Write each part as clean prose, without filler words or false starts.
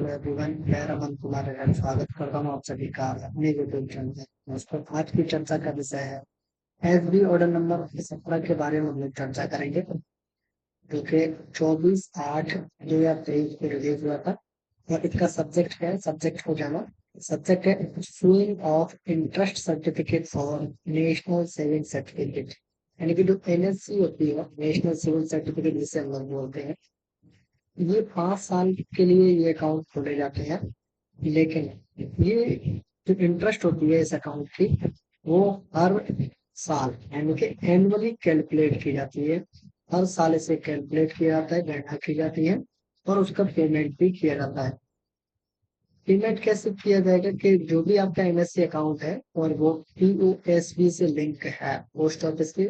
Hello everyone, मैं रमन कुमार है। स्वागत करता हूँ आप सभी का अपने यूट्यूब चैनल में। उस पर आज की चर्चा का विषय है एसबी ऑर्डर नंबर 17 के बारे में हम लोग चर्चा करेंगे, जो कि 24/8/2023 को रिलीज हुआ था। और इसका सब्जेक्ट है, सब्जेक्ट हो जाना सब्जेक्ट है issuing of interest certificate for national saving certificate, यानी कि जो एनएससी होती है, नेशनल सेविंग सर्टिफिकेट जिसे हम लोग बोलते हैं। ये 5 साल के लिए ये अकाउंट खोले जाते हैं, लेकिन ये जो इंटरेस्ट होती है इस अकाउंट की, वो हर साल यानी कि एनुअली कैलकुलेट की जाती है। हर साल इसे कैलकुलेट किया जाता है, गणना की जाती है और उसका पेमेंट भी किया जाता है। पेमेंट कैसे किया जाएगा कि जो भी आपका एमएससी अकाउंट है और वो पीओएसबी से लिंक है, पोस्ट ऑफिस के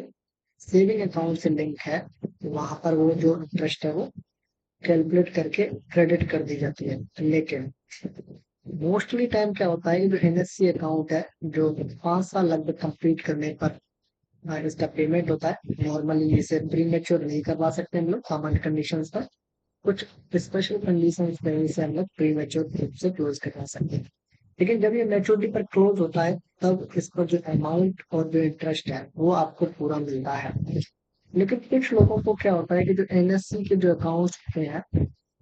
सेविंग अकाउंट से लिंक है, तो वहां पर वो जो इंटरेस्ट है वो कैलकुलेट करके क्रेडिट कर दी जाती है। लेकिन मोस्टली टाइम क्या होता है कि जो एनएससी अकाउंट है, जो 5 साल लगभग कंप्लीट करने पर इसका पेमेंट होता है। नॉर्मली इसे प्री मेच्योर नहीं करवा सकते हम लोग सामान्य कंडीशंस पर। कुछ स्पेशल कंडीशंस में इसे हम लोग प्री मेच्योर रूप से क्लोज करवा सकते हैं। लेकिन जब ये मेच्योरिटी पर क्लोज होता है, तब इस पर जो अमाउंट और जो इंटरेस्ट है वो आपको पूरा मिलता है। लेकिन कुछ लोगों को क्या होता है कि जो एनएससी के जो अकाउंट्स होते हैं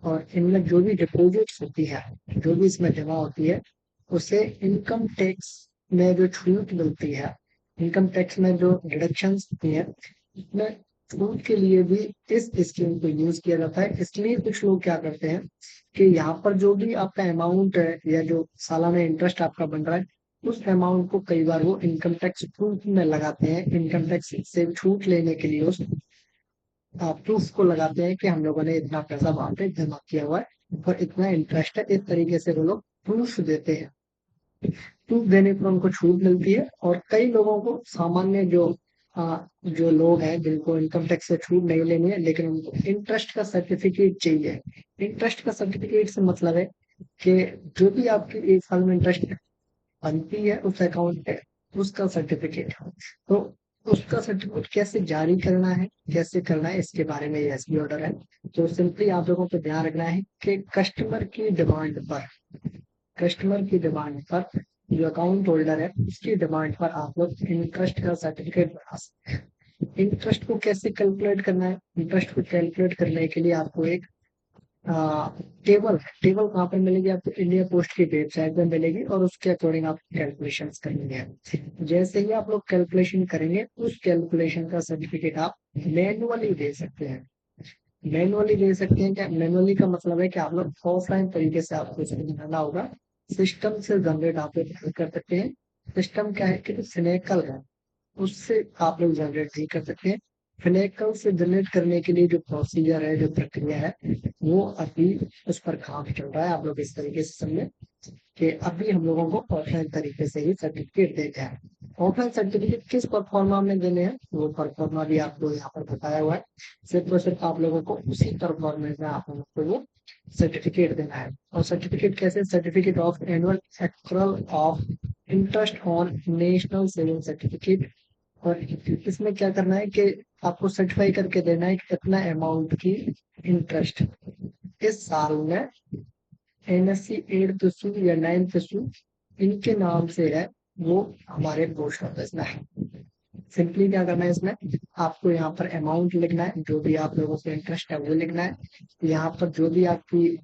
और इनमें जो भी डिपॉजिट्स होती है, जो भी इसमें जमा होती है, उसे इनकम टैक्स में जो छूट मिलती है, इनकम टैक्स में जो डिडक्शंस होती है, इसमें छूट के लिए भी इस स्कीम को यूज किया जाता है। इसलिए कुछ लोग क्या करते हैं कि यहाँ पर जो भी आपका अमाउंट है या जो सालाना इंटरेस्ट आपका बन रहा है, उस अमाउंट को कई बार वो इनकम टैक्स प्रूफ में लगाते हैं। इनकम टैक्स से छूट लेने के लिए उस प्रूफ को लगाते हैं कि हम लोगों ने इतना पैसा वहां पे जमा किया हुआ है और इतना इंटरेस्ट है। इस तरीके से वो लोग प्रूफ देते हैं। प्रूफ देने पर उनको छूट मिलती है। और कई लोगों को सामान्य जो लोग हैं जिनको इनकम टैक्स से छूट नहीं लेनी है, लेकिन उनको इंटरेस्ट का सर्टिफिकेट चाहिए। इंटरेस्ट का सर्टिफिकेट से मतलब है कि जो भी आपकी 1 साल में इंटरेस्ट बनती है उस अकाउंट पे, उसका सर्टिफिकेट। तो उसका सर्टिफिकेट कैसे जारी करना है, कैसे करना है, इसके बारे में ये एसबी ऑर्डर है। तो सिंपली आप लोगों को ध्यान रखना है कि कस्टमर की डिमांड पर जो अकाउंट होल्डर है उसकी डिमांड पर आप लोग इंटरेस्ट का सर्टिफिकेट बना सकते हैं। इंटरेस्ट को कैसे कैलकुलेट करना है? इंटरेस्ट को कैलकुलेट करने के लिए आपको एक टेबल कहाँ पर मिलेगी? आपको इंडिया पोस्ट की वेबसाइट पे मिलेगी और उसके अकॉर्डिंग आप कैलकुलेशन करेंगे। जैसे ही आप लोग कैलकुलेशन करेंगे, उस कैलकुलेशन का सर्टिफिकेट आप मैनुअली दे सकते हैं। मैनुअली दे सकते हैं क्या? मैनुअली का मतलब है कि आप लोग ऑफलाइन तरीके से आपको इसे बनाना होगा। सिस्टम से जनरेट आप लोग कर सकते हैं। सिस्टम क्या है कि फिनेकल है, उससे आप लोग जनरेट नहीं कर सकते हैं। फिनेकल से जनरेट करने के लिए जो प्रोसीजर है, जो प्रक्रिया है, वो अभी उस पर काम चल रहा है। आप लोग इस तरीके से समझे कि अभी हम लोगों को ऑफलाइन तरीके से ही सर्टिफिकेट देते हैं। ऑफलाइन सर्टिफिकेट किस परफॉर्मा में देने हैं, वो परफॉर्मा भी आपको यहाँ पर बताया हुआ है। सिर्फ और सिर्फ आप लोगों को उसी परफॉर्मेंस में आप लोगों को वो सर्टिफिकेट देना है। और सर्टिफिकेट कैसे? Certificate of annual actual of interest on national saving certificate. और इसमें क्या करना है कि आपको सर्टिफाई करके देना है कि कितना अमाउंट की इंटरेस्ट इस साल में एनएससी 8th इशू या 9th इशू इनके नाम से है, वो हमारे पोस्ट ऑफिस में है। सिंपली क्या करना है, इसमें आपको यहाँ पर अमाउंट लिखना है, जो भी आप लोगों को इंटरेस्ट है वो लिखना है। यहाँ पर जो भी आपकी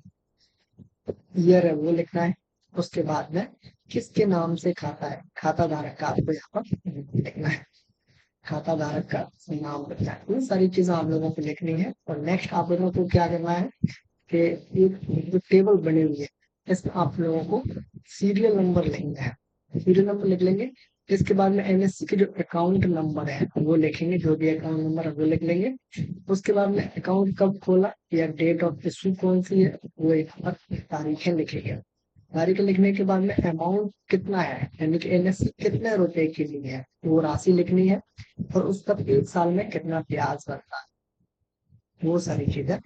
ईयर है वो लिखना है। उसके बाद में किसके नाम से खाता है, खाता धारक का आपको यहाँ पर लिखना है। खाता धारक का नाम लिखना है। ये सारी चीजें आप लोगों को लिखनी है। और नेक्स्ट आप लोगों को क्या करना है कि एक जो टेबल बनी हुई है, इसमें आप लोगों को सीरियल नंबर लिखना है। सीरियल नंबर लिख लेंगे। इसके बाद में एनएससी के जो अकाउंट नंबर है वो लिखेंगे, जो भी अकाउंट नंबर है वो लिख लेंगे। उसके बाद में अकाउंट कब खोला या डेट ऑफ इशू कौन सी है वो यहाँ पर तारीखें लिखेंगे। तारीख लिखने के बाद में अमाउंट कितना है, यानी कि एनएससी कितने रुपए के लिए है, वो राशि लिखनी है। और उस पर 1 साल में कितना ब्याज बनता है, वो सारी चीजें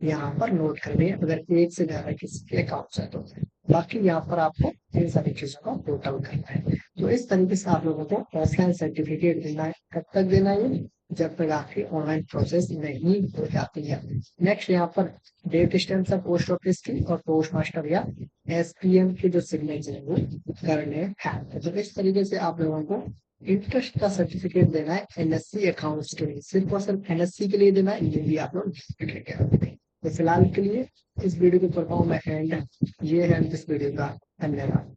यहाँ पर नोट करनी है, अगर एक से ज्यादा किसी के अकाउंट है तो। बाकी यहाँ पर आपको इन सारी चीजों का टोटल करना है। तो इस तरीके से आप लोगों को ऑफलाइन सर्टिफिकेट देना है। कब तक देना है? जब तक आपकी ऑनलाइन प्रोसेस नहीं हो जाती है। नेक्स्ट यहाँ पर डेट स्टैम्प है पोस्ट ऑफिस की और पोस्ट मास्टर या एसपीएम की जो सिग्नेचर है वो करने हैं। तो इस तरीके से आप लोगों को इंटरेस्ट का सर्टिफिकेट देना है एनएससी अकाउंट्स के लिए, सिर्फ और सिर्फ एनएससी के लिए देना है, ये भी आप लोग तो फिलहाल के लिए इस वीडियो को करता हूँ मैं एंड। ये है इस वीडियो का। धन्यवाद।